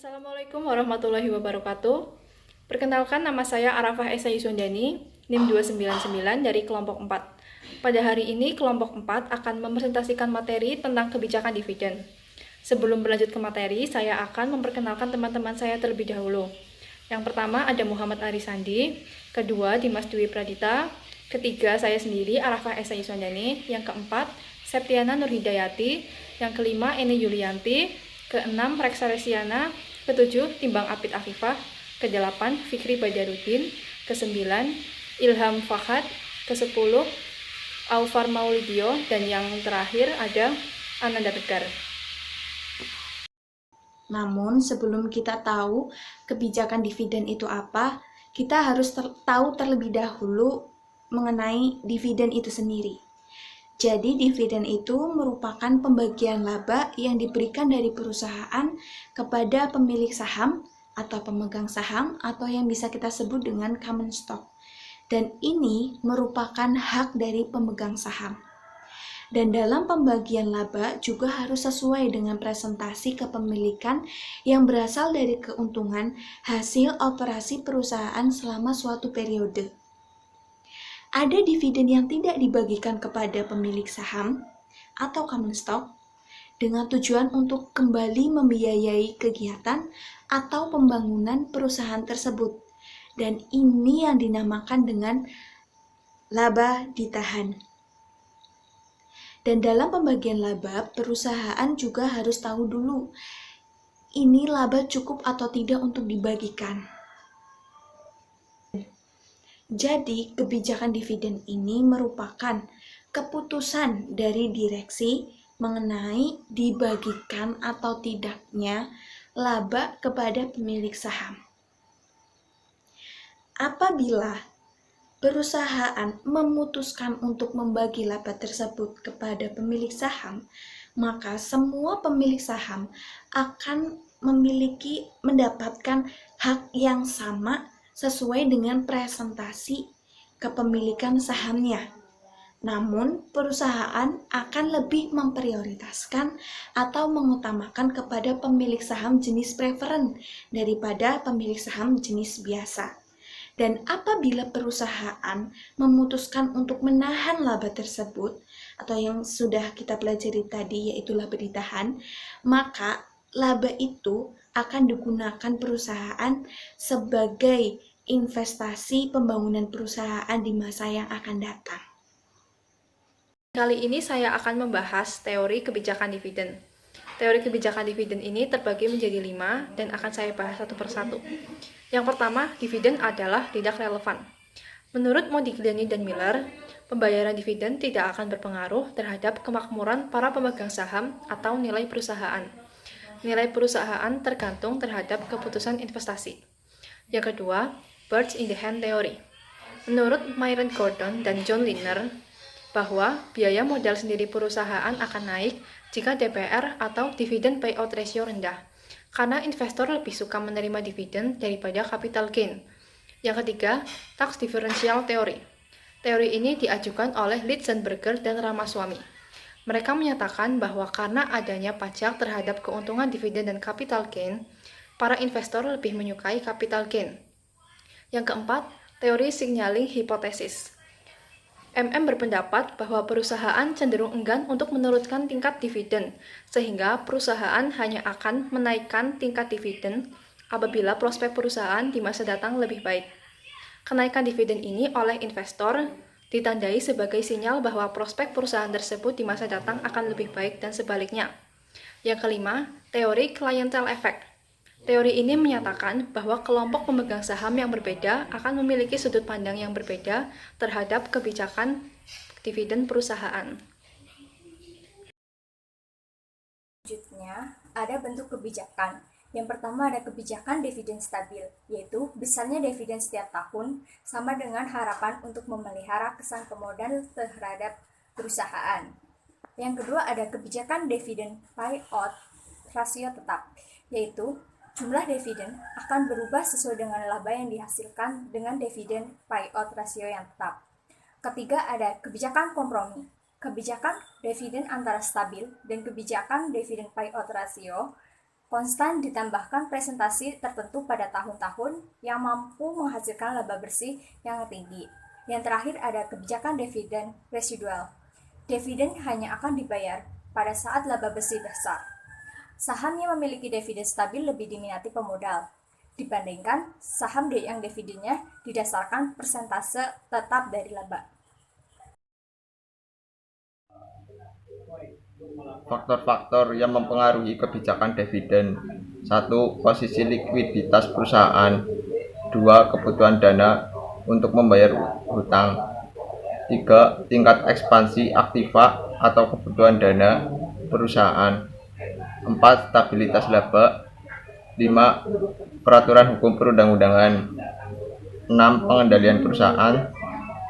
Assalamualaikum warahmatullahi wabarakatuh. Perkenalkan, nama saya Arafah Esa Yusundani, NIM 299 dari kelompok 4. Pada hari ini, kelompok 4 akan mempresentasikan materi tentang kebijakan dividen. Sebelum berlanjut ke materi, saya akan memperkenalkan teman-teman saya terlebih dahulu. Yang pertama ada Muhammad Arisandi, kedua Dimas Dwi Pradita, ketiga saya sendiri Arafah Esa Yusundani, yang keempat Septiana Nurhidayati, yang kelima Eni Yulianti, keenam Reksa Resiana, ketujuh Timbang Apit Afifah, kedelapan Fikri Bajarudin, kesembilan Ilham Fahad, kesepuluh Aufar Maulidio, dan yang terakhir ada Ananda Tegar. Namun, sebelum kita tahu kebijakan dividen itu apa, kita harus tahu terlebih dahulu mengenai dividen itu sendiri. Jadi, dividen itu merupakan pembagian laba yang diberikan dari perusahaan kepada pemilik saham atau pemegang saham atau yang bisa kita sebut dengan common stock. Dan ini merupakan hak dari pemegang saham. Dan dalam pembagian laba juga harus sesuai dengan presentasi kepemilikan yang berasal dari keuntungan hasil operasi perusahaan selama suatu periode. Ada dividen yang tidak dibagikan kepada pemilik saham atau common stock dengan tujuan untuk kembali membiayai kegiatan atau pembangunan perusahaan tersebut. Dan ini yang dinamakan dengan laba ditahan. Dan dalam pembagian laba, perusahaan juga harus tahu dulu ini laba cukup atau tidak untuk dibagikan. Jadi, kebijakan dividen ini merupakan keputusan dari direksi mengenai dibagikan atau tidaknya laba kepada pemilik saham. Apabila perusahaan memutuskan untuk membagi laba tersebut kepada pemilik saham, maka semua pemilik saham akan mendapatkan hak yang sama sesuai dengan presentasi kepemilikan sahamnya. Namun, perusahaan akan lebih memprioritaskan atau mengutamakan kepada pemilik saham jenis preferen daripada pemilik saham jenis biasa. Dan apabila perusahaan memutuskan untuk menahan laba tersebut, atau yang sudah kita pelajari tadi yaitu laba ditahan, maka laba itu akan digunakan perusahaan sebagai investasi pembangunan perusahaan di masa yang akan datang. Kali ini saya akan membahas teori kebijakan dividen. Teori kebijakan dividen ini terbagi menjadi 5 dan akan saya bahas satu persatu. Yang pertama, dividen adalah tidak relevan. Menurut Modigliani dan Miller, pembayaran dividen tidak akan berpengaruh terhadap kemakmuran para pemegang saham atau nilai perusahaan. Nilai perusahaan tergantung terhadap keputusan investasi. Yang kedua, birds in the hand theory. Menurut Myron Gordon dan John Liner, bahwa biaya modal sendiri perusahaan akan naik jika DPR atau dividend payout ratio rendah, karena investor lebih suka menerima dividen daripada capital gain. Yang ketiga, tax differential theory. Teori ini diajukan oleh Litzenberger dan Ramaswamy. Mereka menyatakan bahwa karena adanya pajak terhadap keuntungan dividen dan capital gain, para investor lebih menyukai capital gain. Yang keempat, teori signaling hypothesis. Berpendapat bahwa perusahaan cenderung enggan untuk menurunkan tingkat dividen, sehingga perusahaan hanya akan menaikkan tingkat dividen apabila prospek perusahaan di masa datang lebih baik. Kenaikan dividen ini oleh investor ditandai sebagai sinyal bahwa prospek perusahaan tersebut di masa datang akan lebih baik dan sebaliknya. Yang kelima, teori clientele effect. Teori ini menyatakan bahwa kelompok pemegang saham yang berbeda akan memiliki sudut pandang yang berbeda terhadap kebijakan dividen perusahaan. Selanjutnya, ada bentuk kebijakan. Yang pertama ada kebijakan dividen stabil, yaitu besarnya dividen setiap tahun sama dengan harapan untuk memelihara kesan pemodal terhadap perusahaan. Yang kedua ada kebijakan dividen payout rasio tetap, yaitu jumlah dividen akan berubah sesuai dengan laba yang dihasilkan dengan dividen payout rasio yang tetap. Ketiga ada kebijakan kompromi. Kebijakan dividen antara stabil dan kebijakan dividen payout rasio Konstan ditambahkan presentasi tertentu pada tahun-tahun yang mampu menghasilkan laba bersih yang tinggi. Yang terakhir ada kebijakan dividen residual. Dividen hanya akan dibayar pada saat laba bersih besar. Saham yang memiliki dividen stabil lebih diminati pemodal dibandingkan saham yang dividennya didasarkan persentase tetap dari laba. Faktor-faktor yang mempengaruhi kebijakan dividen: 1. Posisi likuiditas perusahaan. 2. Kebutuhan dana untuk membayar hutang. 3. Tingkat ekspansi aktiva atau kebutuhan dana perusahaan. 4. Stabilitas laba. 5. Peraturan hukum perundang-undangan. 6. Pengendalian perusahaan.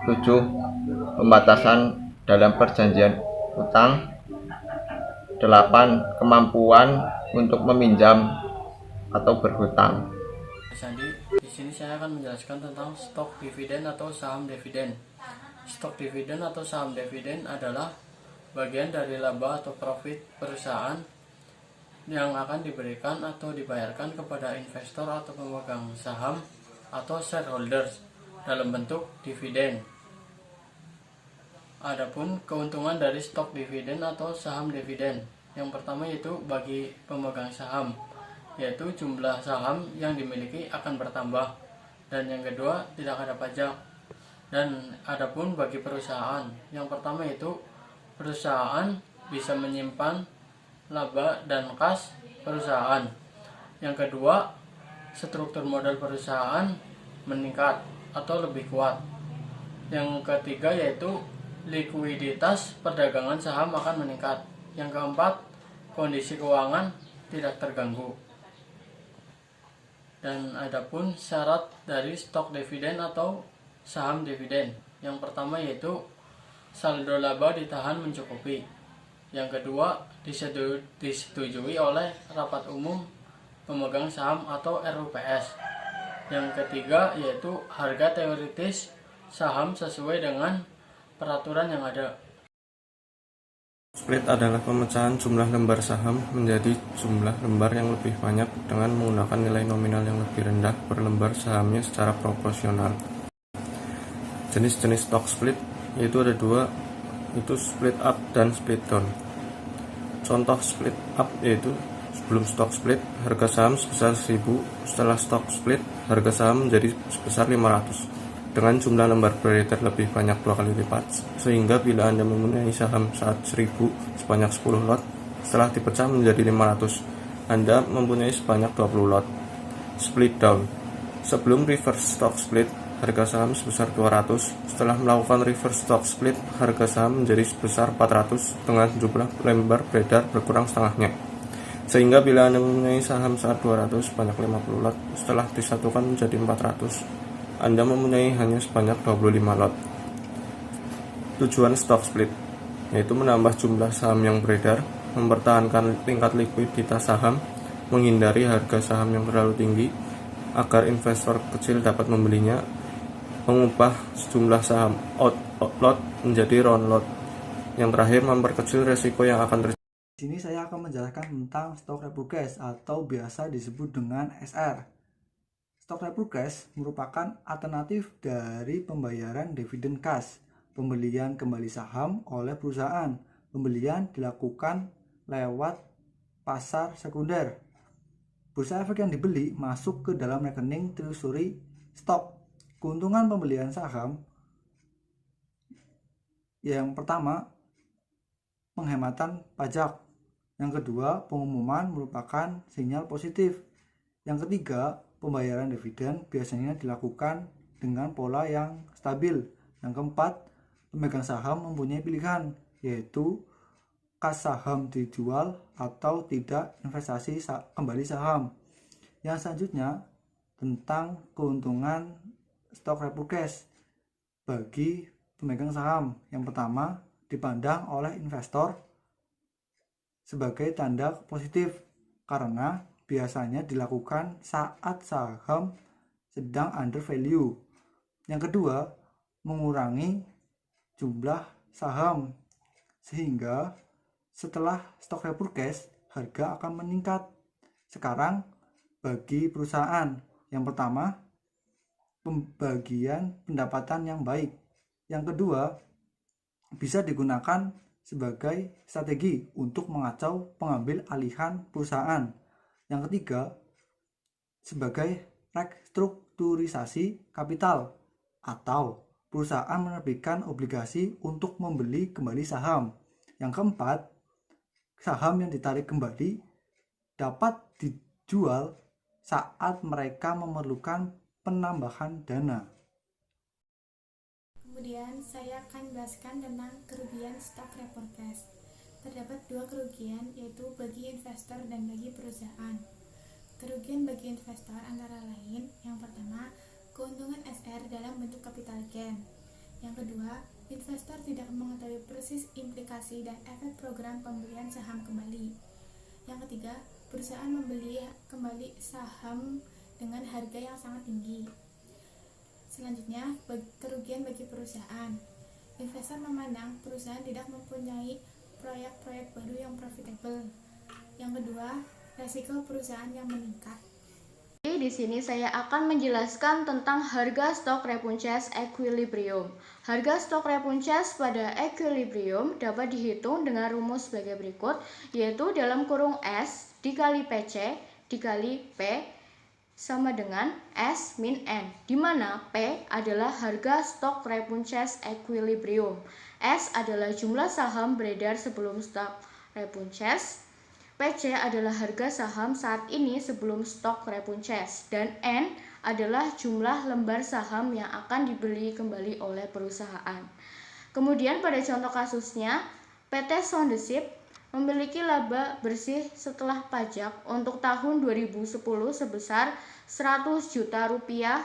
7. Pembatasan dalam perjanjian hutang. 8. Kemampuan untuk meminjam atau berhutang. Sandi, di sini saya akan menjelaskan tentang stok dividen atau saham dividen. Stok dividen atau saham dividen adalah bagian dari laba atau profit perusahaan yang akan diberikan atau dibayarkan kepada investor atau pemegang saham atau shareholders dalam bentuk dividen. Adapun keuntungan dari stok dividen atau saham dividen, yang pertama yaitu bagi pemegang saham, yaitu jumlah saham yang dimiliki akan bertambah, dan yang kedua tidak ada pajak. Dan adapun bagi perusahaan, yang pertama yaitu perusahaan bisa menyimpan laba dan kas perusahaan. Yang kedua, struktur modal perusahaan meningkat atau lebih kuat. Yang ketiga yaitu likuiditas perdagangan saham akan meningkat. Yang keempat, kondisi keuangan tidak terganggu. Dan adapun syarat dari stok dividen atau saham dividen, yang pertama yaitu saldo laba ditahan mencukupi. Yang kedua, disetujui oleh rapat umum pemegang saham atau RUPS. Yang ketiga yaitu harga teoritis saham sesuai dengan peraturan yang ada. Split adalah pemecahan jumlah lembar saham menjadi jumlah lembar yang lebih banyak dengan menggunakan nilai nominal yang lebih rendah per lembar sahamnya secara proporsional. Jenis-jenis stock split yaitu ada dua, itu split up dan split down. Contoh split up yaitu sebelum stock split harga saham sebesar 1000, setelah stock split harga saham menjadi sebesar 500 dengan jumlah lembar beredar lebih banyak 2 kali lipat, sehingga bila Anda mempunyai saham saat 1000 sebanyak 10 lot, setelah dipecah menjadi 500, Anda mempunyai sebanyak 20 lot. Split down. Sebelum reverse stock split, harga saham sebesar 200, setelah melakukan reverse stock split, harga saham menjadi sebesar 400 dengan jumlah lembar beredar berkurang setengahnya. Sehingga bila Anda mempunyai saham saat 200 sebanyak 50 lot, setelah disatukan menjadi 400, Anda mempunyai hanya sebanyak 25 lot. Tujuan stock split yaitu menambah jumlah saham yang beredar, mempertahankan tingkat likuiditas saham, menghindari harga saham yang terlalu tinggi agar investor kecil dapat membelinya, mengubah sejumlah saham out lot menjadi round lot. Yang terakhir, memperkecil resiko yang akan terjadi. Di sini saya akan menjelaskan tentang stok repurchase atau biasa disebut dengan SR. Stok repurchase merupakan alternatif dari pembayaran dividen cash, pembelian kembali saham oleh perusahaan. Pembelian dilakukan lewat pasar sekunder. Bursa efek yang dibeli masuk ke dalam rekening treasury stok. Keuntungan pembelian saham yang pertama, penghematan pajak. Yang kedua, pengumuman merupakan sinyal positif. Yang ketiga, pembayaran dividen biasanya dilakukan dengan pola yang stabil. Yang keempat, pemegang saham mempunyai pilihan, yaitu kas saham dijual atau tidak investasi kembali saham. Yang selanjutnya, tentang keuntungan stok repurchase bagi pemegang saham. Yang pertama, dipandang oleh investor sebagai tanda positif karena biasanya dilakukan saat saham sedang under value. Yang kedua, mengurangi jumlah saham sehingga setelah stok repurchase harga akan meningkat Sekarang bagi perusahaan, yang pertama pembagian pendapatan yang baik. Yang kedua, bisa digunakan sebagai strategi untuk mengacau pengambil alihan perusahaan. Yang ketiga, sebagai restrukturisasi kapital atau perusahaan menerbitkan obligasi untuk membeli kembali saham. Yang keempat, saham yang ditarik kembali dapat dijual saat mereka memerlukan penambahan dana. Kemudian saya akan jelaskan tentang kerugian stock repurchase. Terdapat dua kerugian, yaitu bagi investor dan bagi perusahaan. Kerugian bagi investor antara lain, yang pertama, keuntungan SR dalam bentuk capital gain. Yang kedua, investor tidak mengetahui persis implikasi dan efek program pembelian saham kembali. Yang ketiga, perusahaan membeli kembali saham dengan harga yang sangat tinggi. Selanjutnya, kerugian bagi perusahaan. Investor memandang perusahaan tidak mempunyai proyek-proyek baru yang profitable. Yang kedua, resiko perusahaan yang meningkat. Di sini saya akan menjelaskan tentang harga stok repurchase equilibrium. Harga stok repurchase pada equilibrium dapat dihitung dengan rumus sebagai berikut, yaitu dalam kurung S dikali PC dikali P sama dengan S min N, di mana P adalah harga stok repurchase equilibrium, S adalah jumlah saham beredar sebelum stok repurchase, PC adalah harga saham saat ini sebelum stok repurchase, dan N adalah jumlah lembar saham yang akan dibeli kembali oleh perusahaan. Kemudian pada contoh kasusnya, PT Soundship memiliki laba bersih setelah pajak untuk tahun 2010 sebesar 100 juta rupiah,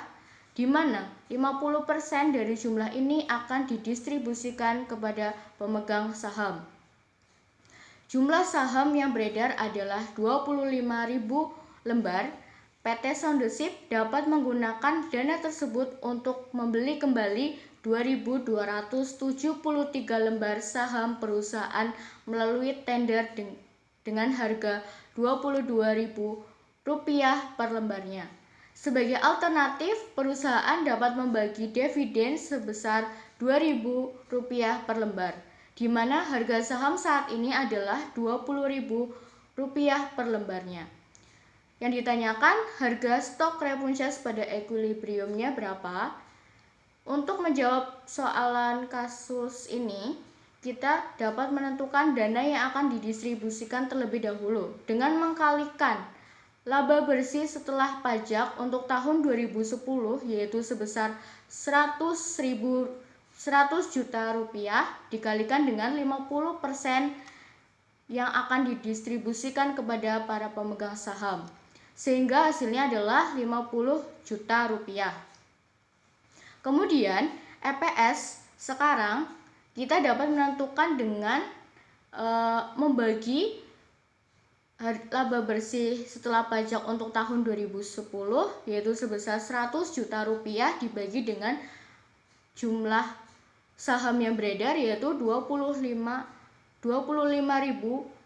di mana 50% dari jumlah ini akan didistribusikan kepada pemegang saham. Jumlah saham yang beredar adalah 25.000 lembar. PT Soundship dapat menggunakan dana tersebut untuk membeli kembali 2.273 lembar saham perusahaan melalui tender dengan harga Rp22.000 per lembarnya. Sebagai alternatif, perusahaan dapat membagi dividen sebesar Rp2.000 per lembar, di mana harga saham saat ini adalah Rp20.000 per lembarnya. Yang ditanyakan, harga stok repurchase pada equilibriumnya berapa? Untuk menjawab soalan kasus ini, kita dapat menentukan dana yang akan didistribusikan terlebih dahulu dengan mengkalikan laba bersih setelah pajak untuk tahun 2010, yaitu sebesar 100 juta rupiah dikalikan dengan 50% yang akan didistribusikan kepada para pemegang saham, sehingga hasilnya adalah 50 juta rupiah. Kemudian EPS sekarang kita dapat menentukan dengan membagi laba bersih setelah pajak untuk tahun 2010, yaitu sebesar 100 juta rupiah dibagi dengan jumlah saham yang beredar, yaitu 25.000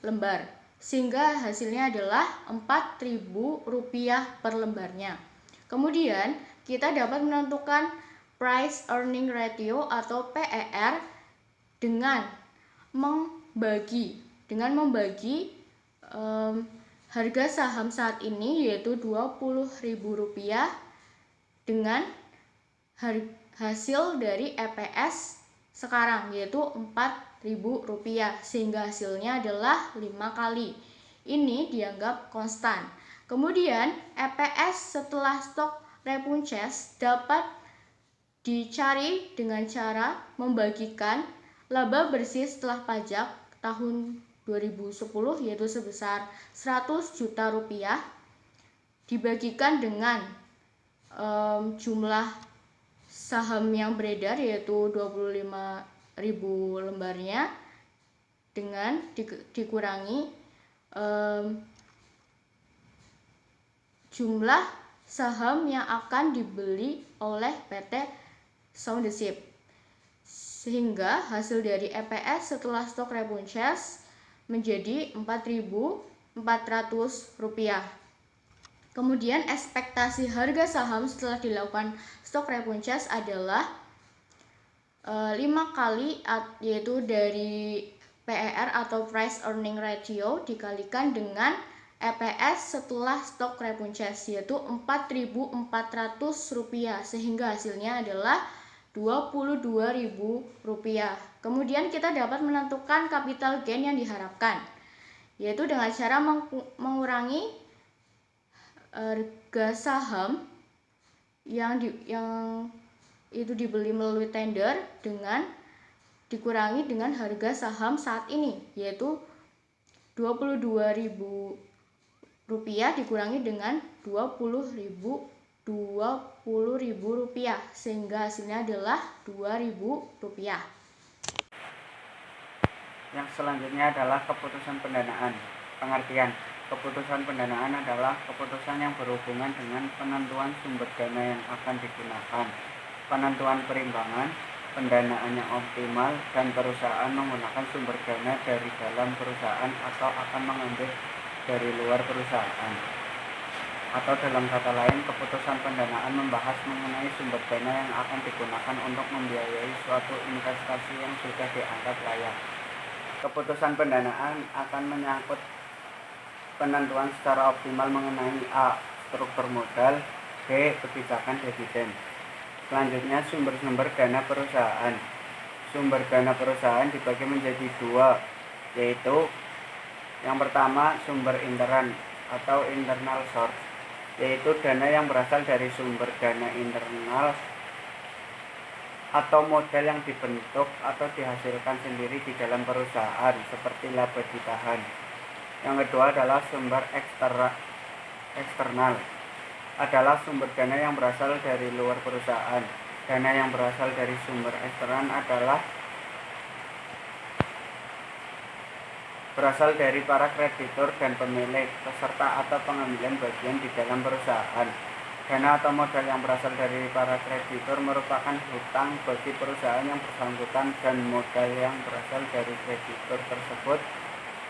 lembar, sehingga hasilnya adalah Rp4.000 per lembarnya. Kemudian kita dapat menentukan price earning ratio atau PER dengan membagi harga saham saat ini, yaitu Rp20.000 dengan hasil dari EPS sekarang, yaitu Rp4.000, sehingga hasilnya adalah 5 kali. Ini dianggap konstan. Kemudian EPS setelah stok repurchase dapat dicari dengan cara membagikan laba bersih setelah pajak tahun 2010, yaitu sebesar 100 juta rupiah dibagikan dengan jumlah saham yang beredar, yaitu 25.000 lembarnya, dengan dikurangi jumlah saham yang akan dibeli oleh PT Soundship, sehingga hasil dari EPS setelah stok repurchase menjadi Rp4.400. Kemudian ekspektasi harga saham setelah dilakukan stock repurchase adalah 5 kali, yaitu dari PER atau Price Earning Ratio dikalikan dengan EPS setelah stock repurchase, yaitu Rp4.400, sehingga hasilnya adalah Rp22.000. Kemudian kita dapat menentukan capital gain yang diharapkan, yaitu dengan cara mengurangi harga saham yang itu dibeli melalui tender dengan dikurangi dengan harga saham saat ini, yaitu Rp22.000 dikurangi dengan Rp20.000, sehingga hasilnya adalah Rp2.000. Yang selanjutnya adalah keputusan pendanaan. Pengertian: keputusan pendanaan adalah keputusan yang berhubungan dengan penentuan sumber dana yang akan digunakan, penentuan perimbangan, pendanaan yang optimal, dan perusahaan menggunakan sumber dana dari dalam perusahaan atau akan mengambil dari luar perusahaan. Atau dalam kata lain, keputusan pendanaan membahas mengenai sumber dana yang akan digunakan untuk membiayai suatu investasi yang sudah dianggap layak. Keputusan pendanaan akan menyangkut penentuan secara optimal mengenai A. struktur modal, B. kebijakan dividen. Selanjutnya, sumber-sumber dana perusahaan. Sumber dana perusahaan dibagi menjadi dua, yaitu yang pertama sumber intern atau internal source, yaitu dana yang berasal dari sumber dana internal atau modal yang dibentuk atau dihasilkan sendiri di dalam perusahaan seperti laba ditahan. Yang kedua adalah sumber eksternal, adalah sumber dana yang berasal dari luar perusahaan. Dana yang berasal dari sumber eksternal adalah berasal dari para kreditur dan pemilik, peserta atau pengambilan bagian di dalam perusahaan. Dana atau modal yang berasal dari para kreditur merupakan hutang bagi perusahaan yang bersangkutan, dan modal yang berasal dari kreditur tersebut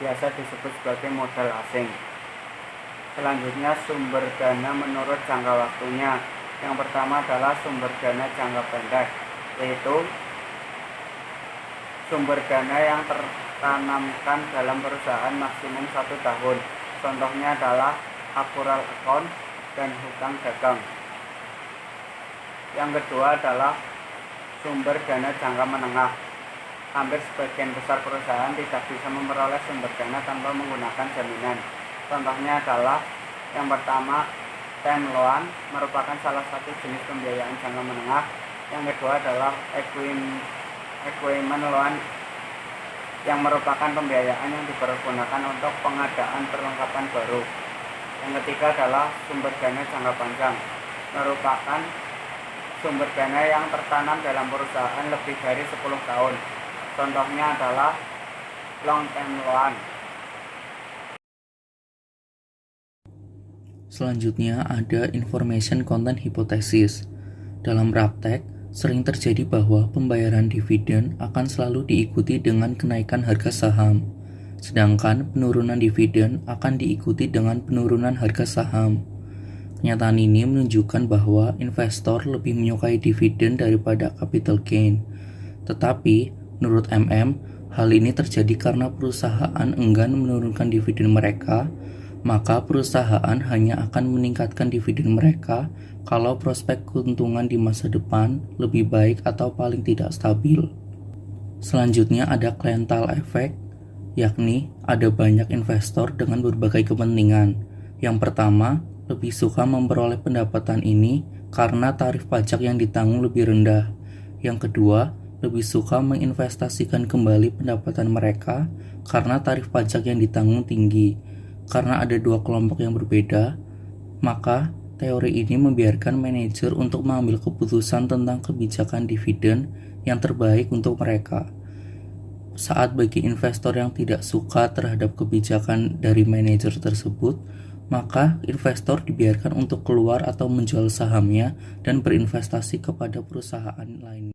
biasa disebut sebagai modal asing. Selanjutnya, sumber dana menurut jangka waktunya. Yang pertama adalah sumber dana jangka pendek, yaitu sumber dana yang tertanamkan dalam perusahaan maksimum 1 tahun. Contohnya adalah accrual account dan hutang dagang. Yang kedua adalah sumber dana jangka menengah. Hampir sebagian besar perusahaan tidak bisa memperoleh sumber dana tanpa menggunakan jaminan. Contohnya adalah yang pertama, term loan merupakan salah satu jenis pembiayaan jangka menengah. Yang kedua adalah equipment loan yang merupakan pembiayaan yang dipergunakan untuk pengadaan perlengkapan baru. Yang ketiga adalah sumber dana jangka panjang, merupakan sumber dana yang tertanam dalam perusahaan lebih dari 10 tahun. Contohnya adalah long term loan. Selanjutnya ada information content hypothesis. Dalam praktek, sering terjadi bahwa pembayaran dividen akan selalu diikuti dengan kenaikan harga saham. Sedangkan penurunan dividen akan diikuti dengan penurunan harga saham. Kenyataan ini menunjukkan bahwa investor lebih menyukai dividen daripada capital gain. Tetapi, menurut MM, hal ini terjadi karena perusahaan enggan menurunkan dividen mereka, maka perusahaan hanya akan meningkatkan dividen mereka kalau prospek keuntungan di masa depan lebih baik atau paling tidak stabil. Selanjutnya ada clientele effect, yakni ada banyak investor dengan berbagai kepentingan. Yang pertama, lebih suka memperoleh pendapatan ini karena tarif pajak yang ditanggung lebih rendah. Yang kedua, lebih suka menginvestasikan kembali pendapatan mereka karena tarif pajak yang ditanggung tinggi. Karena ada dua kelompok yang berbeda, maka teori ini membiarkan manajer untuk mengambil keputusan tentang kebijakan dividen yang terbaik untuk mereka. Saat bagi investor yang tidak suka terhadap kebijakan dari manajer tersebut, maka investor dibiarkan untuk keluar atau menjual sahamnya dan berinvestasi kepada perusahaan lain.